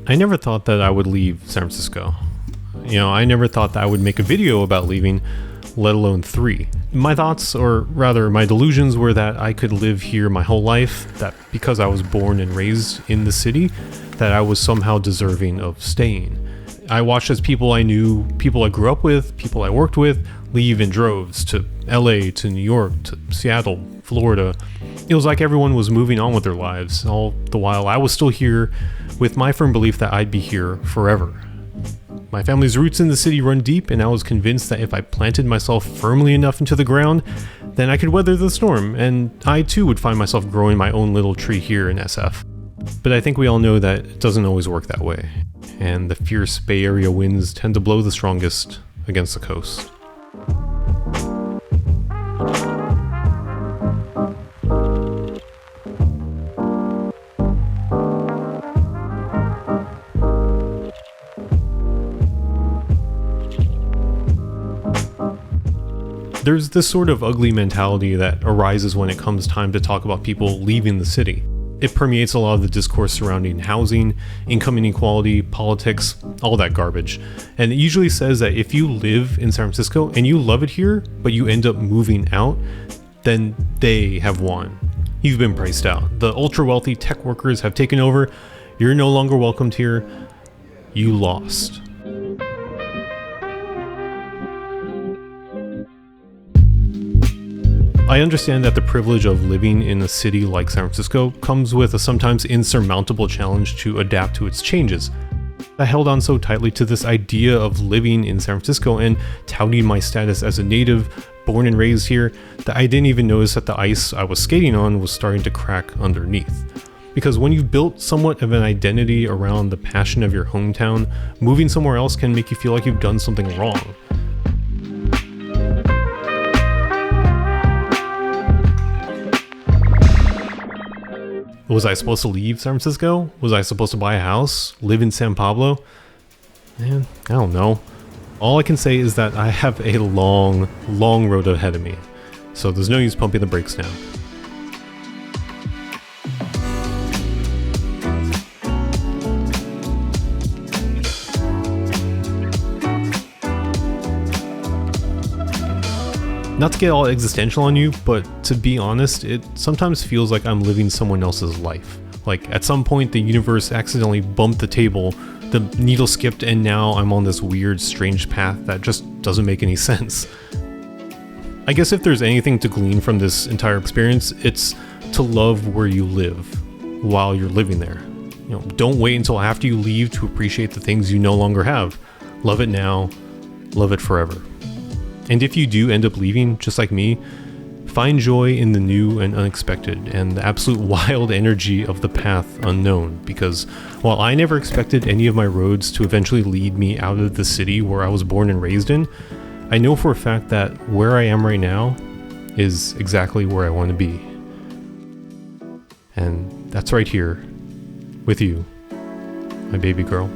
I never thought that I would leave San Francisco. I never thought that I would make a video about leaving, let alone 3. My thoughts, or rather my delusions, were that I could live here my whole life, that because I was born and raised in the city, that I was somehow deserving of staying. I watched as people I knew, people I grew up with, people I worked with, leave in droves to LA, to New York, to Seattle, Florida. It was like everyone was moving on with their lives, all the while I was still here with my firm belief that I'd be here forever. My family's roots in the city run deep, and I was convinced that if I planted myself firmly enough into the ground, then I could weather the storm, and I too would find myself growing my own little tree here in SF. But I think we all know that it doesn't always work that way, and the fierce Bay Area winds tend to blow the strongest against the coast. There's this sort of ugly mentality that arises when it comes time to talk about people leaving the city. It permeates a lot of the discourse surrounding housing, income inequality, politics, all that garbage. And it usually says that if you live in San Francisco and you love it here, but you end up moving out, then they have won. You've been priced out. The ultra-wealthy tech workers have taken over. You're no longer welcomed here. You lost. I understand that the privilege of living in a city like San Francisco comes with a sometimes insurmountable challenge to adapt to its changes. I held on so tightly to this idea of living in San Francisco and touting my status as a native, born and raised here, that I didn't even notice that the ice I was skating on was starting to crack underneath. Because when you've built somewhat of an identity around the passion of your hometown, moving somewhere else can make you feel like you've done something wrong. Was I supposed to leave San Francisco? Was I supposed to buy a house? Live in San Pablo? Man, I don't know. All I can say is that I have a long, long road ahead of me. So there's no use pumping the brakes now. Not to get all existential on you, but to be honest, it sometimes feels like I'm living someone else's life. Like at some point the universe accidentally bumped the table, the needle skipped, and now I'm on this weird, strange path that just doesn't make any sense. I guess if there's anything to glean from this entire experience, it's to love where you live while you're living there. Don't wait until after you leave to appreciate the things you no longer have. Love it now, love it forever. And if you do end up leaving, just like me, find joy in the new and unexpected and the absolute wild energy of the path unknown. Because while I never expected any of my roads to eventually lead me out of the city where I was born and raised in, I know for a fact that where I am right now is exactly where I want to be. And that's right here with you, my baby girl.